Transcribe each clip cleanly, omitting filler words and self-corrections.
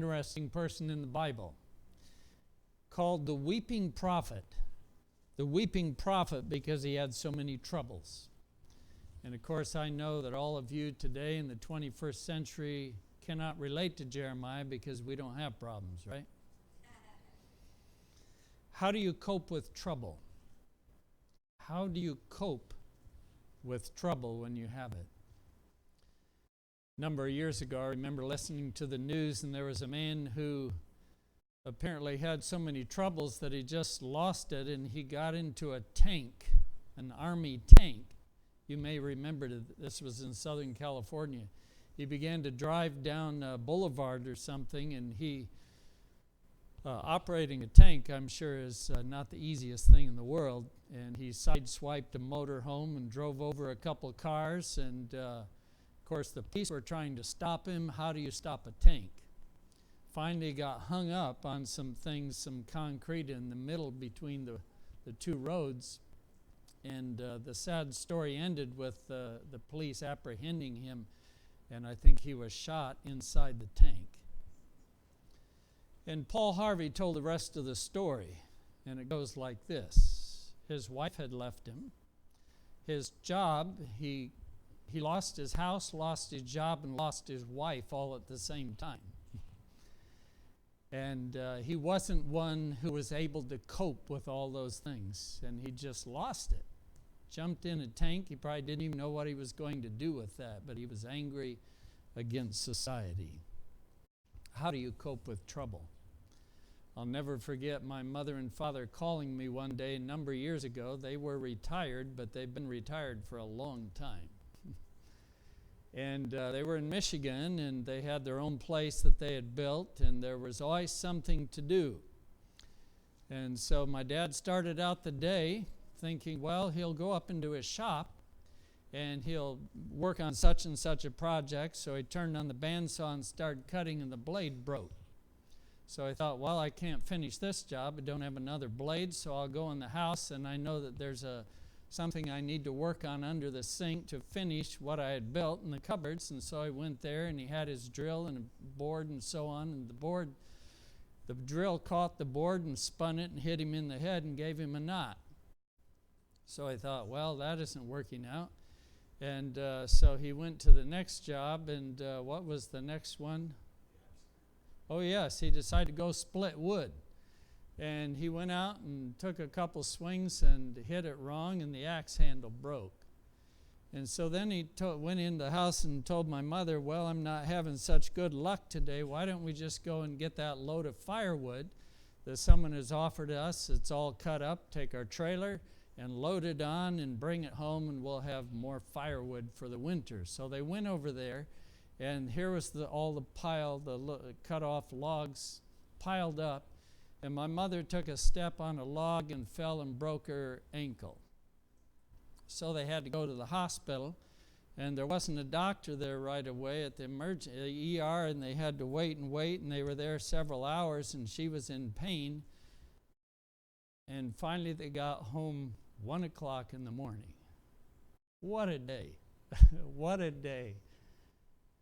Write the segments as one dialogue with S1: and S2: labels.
S1: interesting person in the Bible called the weeping prophet. The weeping prophet because he had so many troubles. And of course, I know that all of you today in the 21st century cannot relate to Jeremiah because we don't have problems, right? How do you cope with trouble? How do you cope with trouble when you have it? A number of years ago, I remember listening to the news, and there was a man who apparently had so many troubles that he just lost it, and he got into a tank, an army tank. You may remember this was in Southern California. He began to drive down a boulevard or something, and he operating a tank, I'm sure, is not the easiest thing in the world. And he sideswiped a motorhome and drove over a couple cars. And, of course, the police were trying to stop him. How do you stop a tank? Finally got hung up on some things, some concrete in the middle between the two roads. And the sad story ended with the police apprehending him. And I think he was shot inside the tank. And Paul Harvey told the rest of the story, and it goes like this. His wife had left him. His job, he lost his house, lost his job, and lost his wife all at the same time. And he wasn't one who was able to cope with all those things, and he just lost it. Jumped in a tank. He probably didn't even know what he was going to do with that, but he was angry against society. How do you cope with trouble? I'll never forget my mother and father calling me one day a number of years ago. They were retired, but they've been retired for a long time. And they were in Michigan, and they had their own place that they had built, and there was always something to do. And so my dad started out the day thinking, well, he'll go up into his shop, and he'll work on such and such a project. So he turned on the bandsaw and started cutting, and the blade broke. So I thought, well, I can't finish this job. I don't have another blade, so I'll go in the house, and I know that there's something I need to work on under the sink to finish what I had built in the cupboards. And so I went there, and he had his drill and a board and so on. And the drill caught the board and spun it and hit him in the head and gave him a knot. So I thought, well, that isn't working out. And so he went to the next job, and what was the next one? Oh, yes, he decided to go split wood. And he went out and took a couple swings and hit it wrong, and the axe handle broke. And so then he went in the house and told my mother, well, I'm not having such good luck today. Why don't we just go and get that load of firewood that someone has offered us? It's all cut up, take our trailer and load it on and bring it home, and we'll have more firewood for the winter. So they went over there, and here was all the cut off logs piled up, and my mother took a step on a log and fell and broke her ankle. So they had to go to the hospital, and there wasn't a doctor there right away at the ER, and they had to wait, and they were there several hours, and she was in pain. And finally they got home 1 o'clock in the morning. What a day. What a day.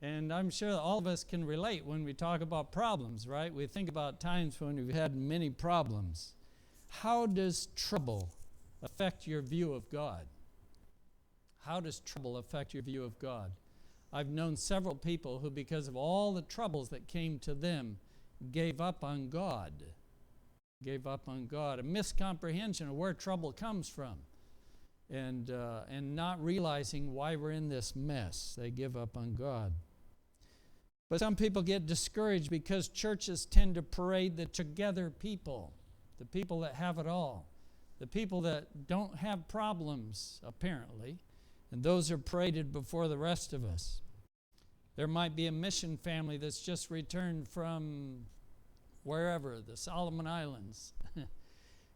S1: And I'm sure all of us can relate when we talk about problems, right? We think about times when we've had many problems. How does trouble affect your view of God? How does trouble affect your view of God? I've known several people who, because of all the troubles that came to them, gave up on God. Gave up on God, a miscomprehension of where trouble comes from, and not realizing why we're in this mess. They give up on God. But some people get discouraged because churches tend to parade the together people, the people that have it all, the people that don't have problems, apparently, and those are paraded before the rest of us. There might be a mission family that's just returned from wherever, the Solomon Islands.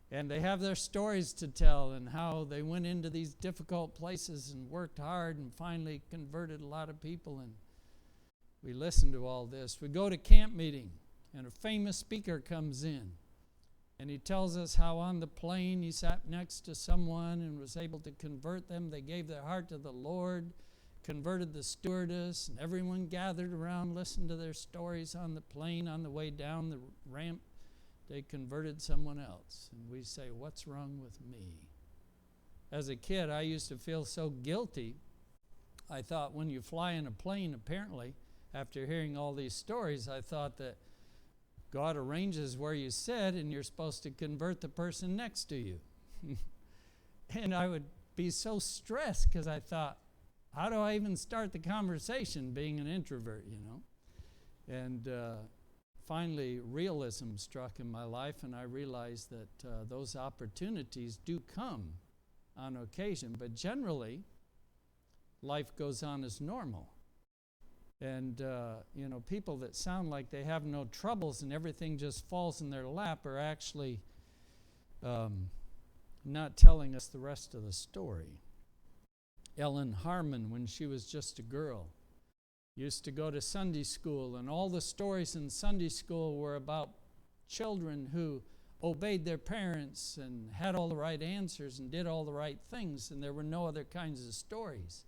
S1: And they have their stories to tell and how they went into these difficult places and worked hard and finally converted a lot of people. And we listen to all this. We go to camp meeting, and a famous speaker comes in, and he tells us how on the plane he sat next to someone and was able to convert them. They gave their heart to the Lord, converted the stewardess, and everyone gathered around, listened to their stories on the plane on the way down the ramp. They converted someone else. And we say, what's wrong with me? As a kid, I used to feel so guilty. I thought when you fly in a plane, apparently, after hearing all these stories, I thought that God arranges where you sit and you're supposed to convert the person next to you. And I would be so stressed because I thought, how do I even start the conversation being an introvert, And finally, realism struck in my life, and I realized that those opportunities do come on occasion, but generally, life goes on as normal. And, people that sound like they have no troubles and everything just falls in their lap are actually not telling us the rest of the story. Ellen Harmon, when she was just a girl, used to go to Sunday school, and all the stories in Sunday school were about children who obeyed their parents and had all the right answers and did all the right things, and there were no other kinds of stories.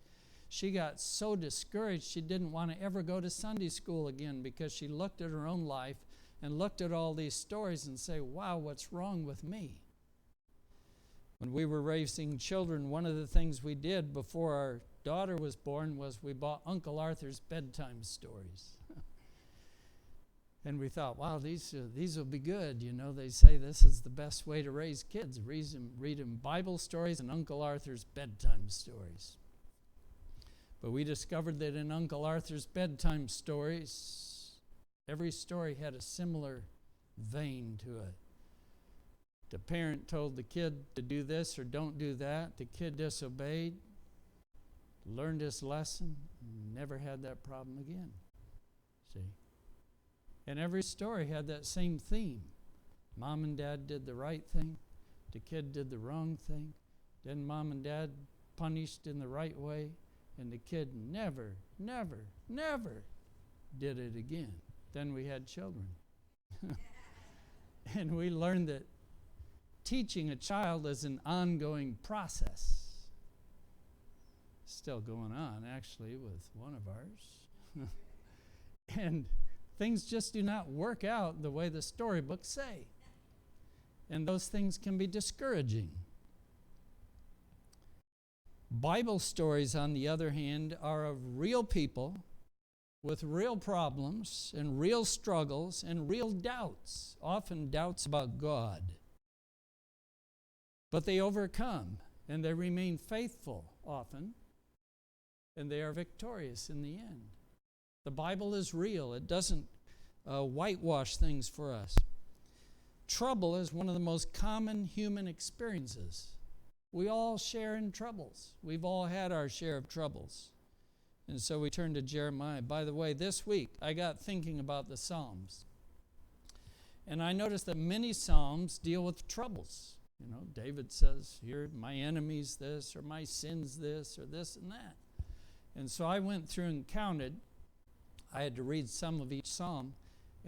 S1: She got so discouraged she didn't want to ever go to Sunday school again because she looked at her own life and looked at all these stories and say, wow, what's wrong with me? When we were raising children, one of the things we did before our daughter was born was we bought Uncle Arthur's bedtime stories. And we thought, wow, these will be good. They say this is the best way to raise kids. Read them Bible stories and Uncle Arthur's bedtime stories. But we discovered that in Uncle Arthur's bedtime stories, every story had a similar vein to it. The parent told the kid to do this or don't do that. The kid disobeyed, learned his lesson, never had that problem again. See? And every story had that same theme. Mom and dad did the right thing. The kid did the wrong thing. Then mom and dad punished in the right way. And the kid never, never, never did it again. Then we had children. And we learned that teaching a child is an ongoing process. Still going on, actually, with one of ours. And things just do not work out the way the storybooks say. And those things can be discouraging. Bible stories, on the other hand, are of real people with real problems and real struggles and real doubts, often doubts about God. But they overcome, and they remain faithful often, and they are victorious in the end. The Bible is real. It doesn't whitewash things for us. Trouble is one of the most common human experiences. We all share in troubles. We've all had our share of troubles. And so we turn to Jeremiah. By the way, this week I got thinking about the Psalms. And I noticed that many Psalms deal with troubles. David says, here, my enemy's this, or my sin's this, or this and that. And so I went through and counted. I had to read some of each Psalm.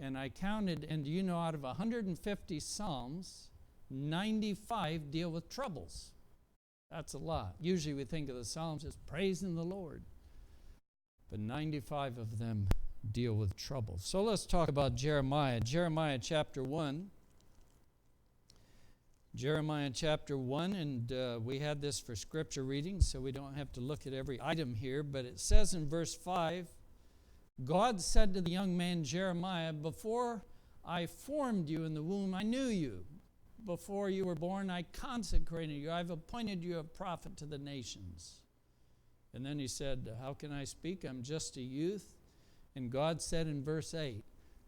S1: And I counted, and out of 150 Psalms, 95 deal with troubles. That's a lot. Usually we think of the Psalms as praising the Lord. But 95 of them deal with trouble. So let's talk about Jeremiah. Jeremiah chapter 1. Jeremiah chapter 1, and we had this for scripture reading, so we don't have to look at every item here. But it says in verse 5, God said to the young man Jeremiah, before I formed you in the womb, I knew you. Before you were born, I consecrated you. I've appointed you a prophet to the nations. And then he said, how can I speak? I'm just a youth. And God said in verse 8,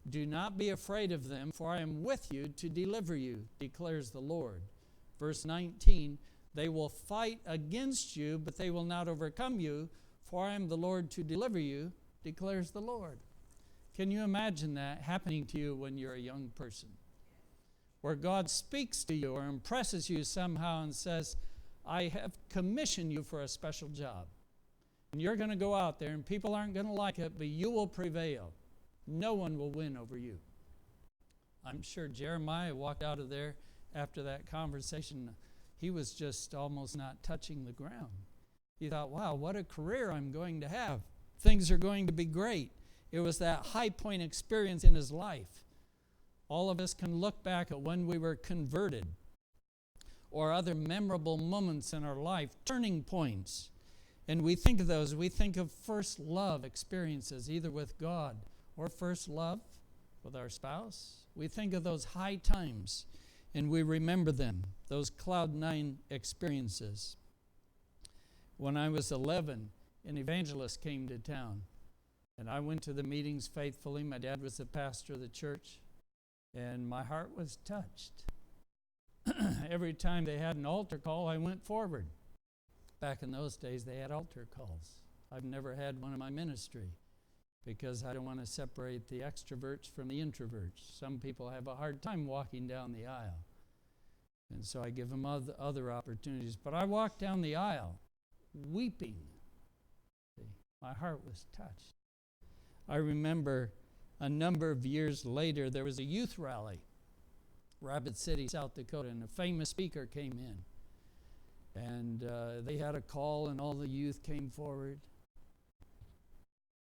S1: do not be afraid of them, for I am with you to deliver you, declares the Lord. Verse 19, they will fight against you, but they will not overcome you, for I am the Lord to deliver you, declares the Lord. Can you imagine that happening to you when you're a young person? Where God speaks to you or impresses you somehow and says, I have commissioned you for a special job. And you're going to go out there and people aren't going to like it, but you will prevail. No one will win over you. I'm sure Jeremiah walked out of there after that conversation. He was just almost not touching the ground. He thought, wow, what a career I'm going to have. Things are going to be great. It was that high point experience in his life. All of us can look back at when we were converted or other memorable moments in our life, turning points. And we think of those. We think of first love experiences, either with God or first love with our spouse. We think of those high times, and we remember them, those cloud nine experiences. When I was 11, an evangelist came to town, and I went to the meetings faithfully. My dad was the pastor of the church, and my heart was touched. Every time they had an altar call, I went forward. Back in those days, they had altar calls. I've never had one in my ministry because I don't want to separate the extroverts from the introverts. Some people have a hard time walking down the aisle, and so I give them other opportunities. But I walked down the aisle weeping. See, my heart was touched. I remember a number of years later, there was a youth rally, Rapid City, South Dakota, and a famous speaker came in. And they had a call, and all the youth came forward.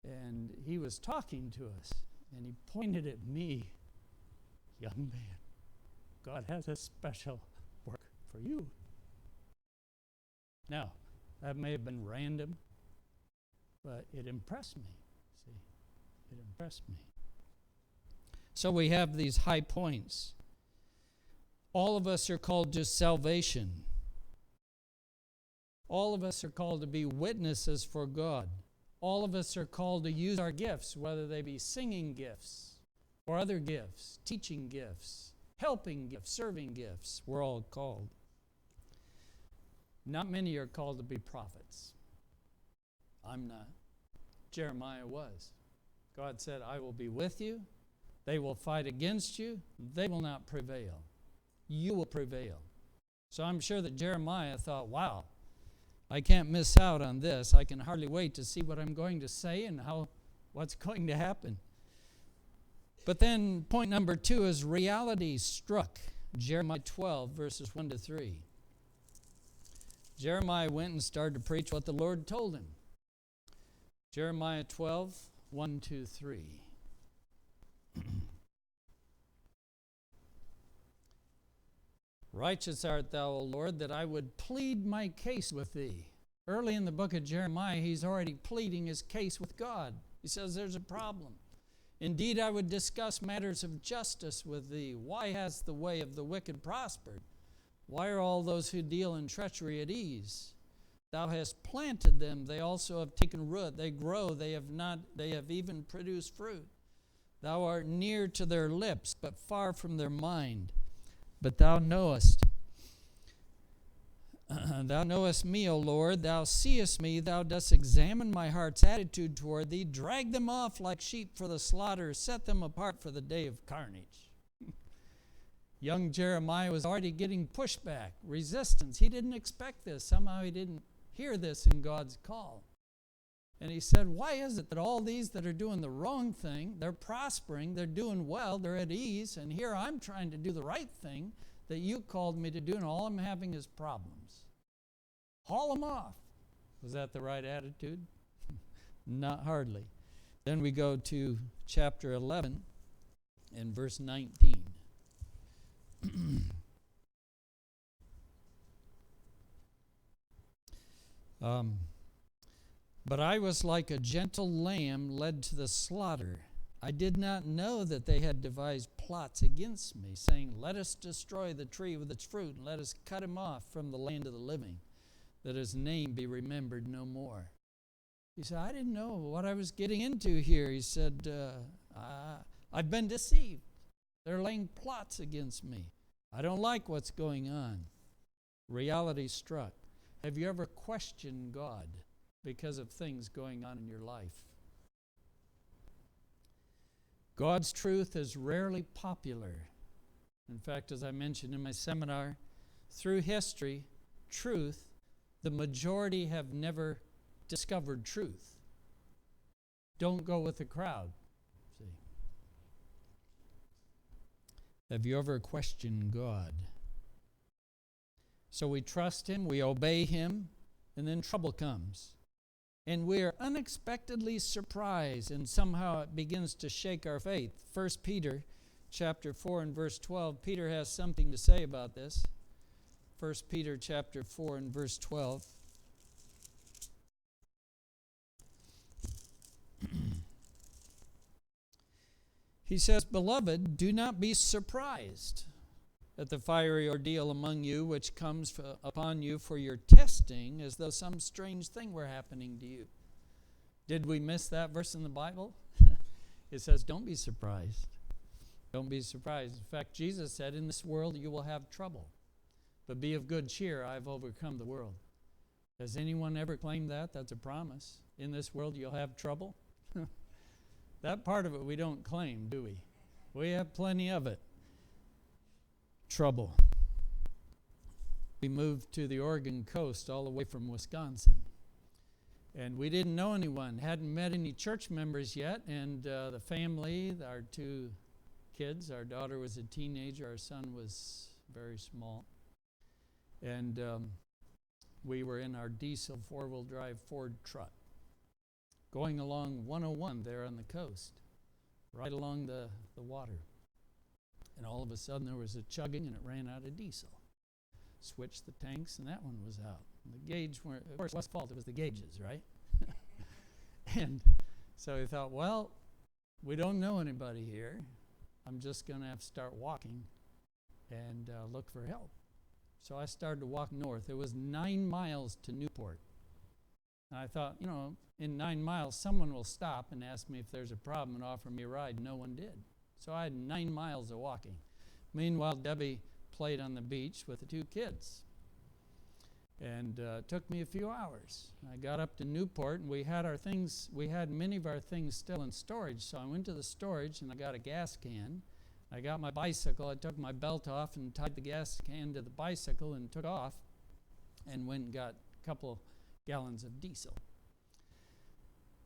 S1: And he was talking to us, and he pointed at me. Young man, God has a special work for you. Now, that may have been random, but it impressed me. See, it impressed me. So we have these high points. All of us are called to salvation. All of us are called to be witnesses for God. All of us are called to use our gifts, whether they be singing gifts or other gifts, teaching gifts, helping gifts, serving gifts. We're all called. Not many are called to be prophets. I'm not. Jeremiah was. God said, I will be with you. They will fight against you. They will not prevail. You will prevail. So I'm sure that Jeremiah thought, wow, I can't miss out on this. I can hardly wait to see what I'm going to say and what's going to happen. But then point number 2 is reality struck. Jeremiah 12, verses 1 to 3. Jeremiah went and started to preach what the Lord told him. Jeremiah 12, 1 to 3. Righteous art thou, O Lord, that I would plead my case with thee. Early in the book of Jeremiah, he's already pleading his case with God. He says there's a problem. Indeed, I would discuss matters of justice with thee. Why has the way of the wicked prospered? Why are all those who deal in treachery at ease? Thou hast planted them, they also have taken root. They grow, they have even produced fruit. Thou art near to their lips, but far from their mind. But thou knowest me, O Lord, thou seest me, thou dost examine my heart's attitude toward thee. Drag them off like sheep for the slaughter, set them apart for the day of carnage. Young Jeremiah was already getting pushback, resistance. He didn't expect this. Somehow he didn't hear this in God's call. And he said, why is it that all these that are doing the wrong thing, they're prospering, they're doing well, they're at ease, and here I'm trying to do the right thing that you called me to do, and all I'm having is problems. Haul them off. Was that the right attitude? Not hardly. Then we go to chapter 11 and verse 19. But I was like a gentle lamb led to the slaughter. I did not know that they had devised plots against me, saying, let us destroy the tree with its fruit, and let us cut him off from the land of the living, that his name be remembered no more. He said, I didn't know what I was getting into here. He said, I've been deceived. They're laying plots against me. I don't like what's going on. Reality struck. Have you ever questioned God because of things going on in your life? God's truth is rarely popular. In fact, as I mentioned in my seminar, through history, truth, the majority have never discovered truth. Don't go with the crowd. See? Have you ever questioned God? So we trust him, we obey him, and then trouble comes. And we are unexpectedly surprised, and somehow it begins to shake our faith. 1 Peter chapter 4 and verse 12, Peter has something to say about this. 1 Peter chapter 4 and verse 12. He says, "Beloved, do not be surprised at the fiery ordeal among you, which comes upon you for your testing, as though some strange thing were happening to you." Did we miss that verse in the Bible? It says, don't be surprised. Don't be surprised. In fact, Jesus said, in this world you will have trouble, but be of good cheer, I've overcome the world. Has anyone ever claimed that? That's a promise. In this world you'll have trouble. That part of it we don't claim, do we? We have plenty of it. Trouble. We moved to the Oregon coast all the way from Wisconsin. And we didn't know anyone, hadn't met any church members yet, and the family, our two kids, our daughter was a teenager, our son was very small. And we were in our diesel four-wheel drive Ford truck, going along 101 there on the coast, right along the water. And all of a sudden there was a chugging and it ran out of diesel. Switched the tanks and that one was out. And the gauge, of course, it wasn't fault, it was the gauges, right? And so we thought, well, we don't know anybody here. I'm just going to have to start walking and look for help. So I started to walk north. It was 9 miles to Newport. And I thought, in 9 miles, someone will stop and ask me if there's a problem and offer me a ride. No one did. So I had 9 miles of walking. Meanwhile, Debbie played on the beach with the two kids. And it took me a few hours. I got up to Newport, and we had many of our things still in storage. So I went to the storage, and I got a gas can. I got my bicycle. I took my belt off and tied the gas can to the bicycle and took off and went and got a couple gallons of diesel.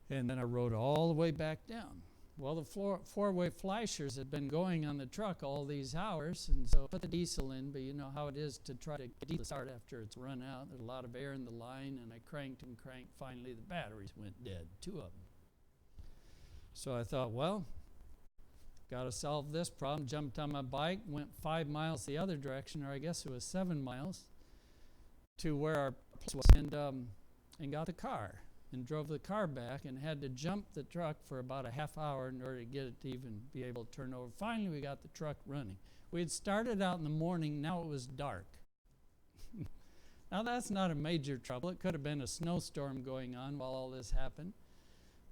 S1: And then I rode all the way back down. Well, the four-way flashers had been going on the truck all these hours, and so I put the diesel in, but you know how it is to try to get the start after it's run out. There's a lot of air in the line, and I cranked and cranked. Finally, the batteries went dead, 2 of them. So I thought, well, got to solve this problem. Jumped on my bike, went 5 miles the other direction, or I guess it was 7 miles, to where our place was, and got the car. And drove the car back and had to jump the truck for about a half hour in order to get it to even be able to turn over. Finally, we got the truck running. We had started out in the morning. Now it was dark. Now, that's not a major trouble. It could have been a snowstorm going on while all this happened.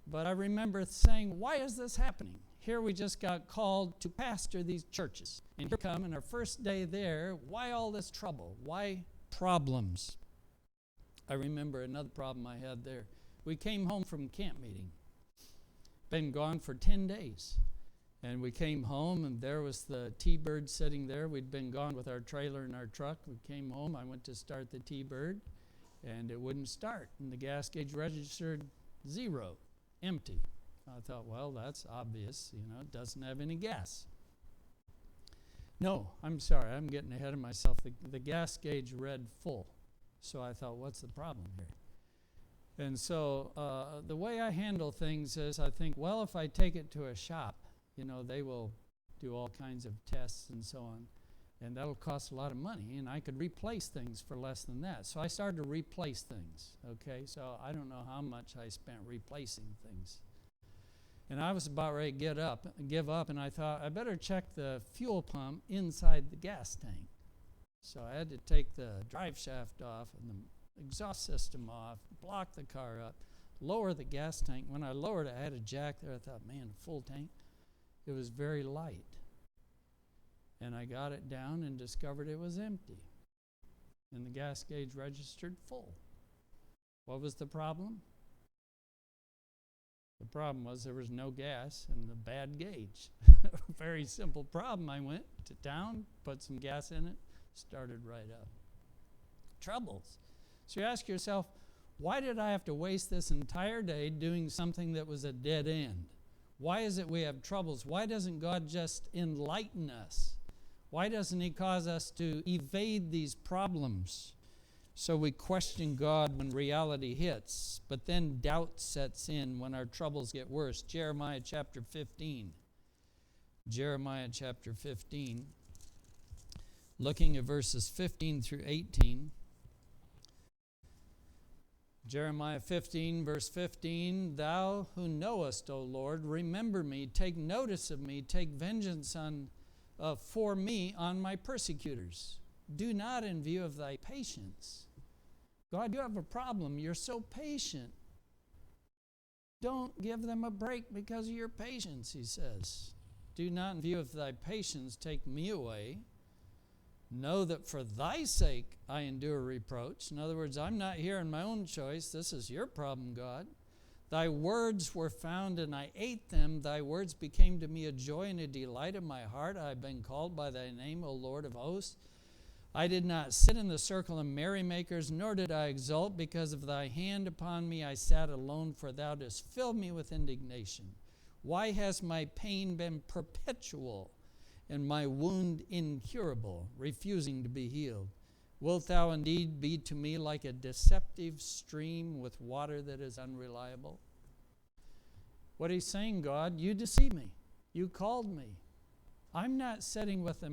S1: But I remember saying, why is this happening? Here we just got called to pastor these churches. And here we come, and our first day there, why all this trouble? Why problems? I remember another problem I had there. We came home from camp meeting. Been gone for 10 days. And we came home, and there was the T-Bird sitting there. We'd been gone with our trailer and our truck. We came home. I went to start the T-Bird, and it wouldn't start. And the gas gauge registered 0, empty. I thought, well, that's obvious. It doesn't have any gas. No, I'm sorry. I'm getting ahead of myself. The gas gauge read full. So I thought, what's the problem here? And so the way I handle things is I think, well, if I take it to a shop, they will do all kinds of tests and so on, and that'll cost a lot of money, and I could replace things for less than that. So I started to replace things, okay? So I don't know how much I spent replacing things. And I was about ready to give up, and I thought, I better check the fuel pump inside the gas tank. So I had to take the drive shaft off and the exhaust system off, block the car up, lower the gas tank. When I lowered it, I had a jack there. I thought, man, a full tank. It was very light. And I got it down and discovered it was empty. And the gas gauge registered full. What was the problem? The problem was there was no gas and the bad gauge. Very simple problem. I went to town, put some gas in it, started right up. Troubles. So you ask yourself, why did I have to waste this entire day doing something that was a dead end? Why is it we have troubles? Why doesn't God just enlighten us? Why doesn't He cause us to evade these problems? So we question God when reality hits, but then doubt sets in when our troubles get worse. Jeremiah chapter 15. Jeremiah chapter 15. Looking at verses 15 through 18. Jeremiah 15, verse 15, Thou who knowest, O Lord, remember me, take notice of me, take vengeance for me on my persecutors. Do not in view of thy patience. God, you have a problem. You're so patient. Don't give them a break because of your patience, he says. Do not in view of thy patience take me away. Know that for thy sake I endure reproach. In other words, I'm not here in my own choice. This is your problem, God. Thy words were found and I ate them. Thy words became to me a joy and a delight of my heart. I have been called by thy name, O Lord of hosts. I did not sit in the circle of merrymakers, nor did I exult because of thy hand upon me. I sat alone, for thou didst fill me with indignation. Why has my pain been perpetual and my wound incurable, refusing to be healed? Wilt thou indeed be to me like a deceptive stream with water that is unreliable? What he's saying, God, you deceived me. You called me. I'm not sitting with them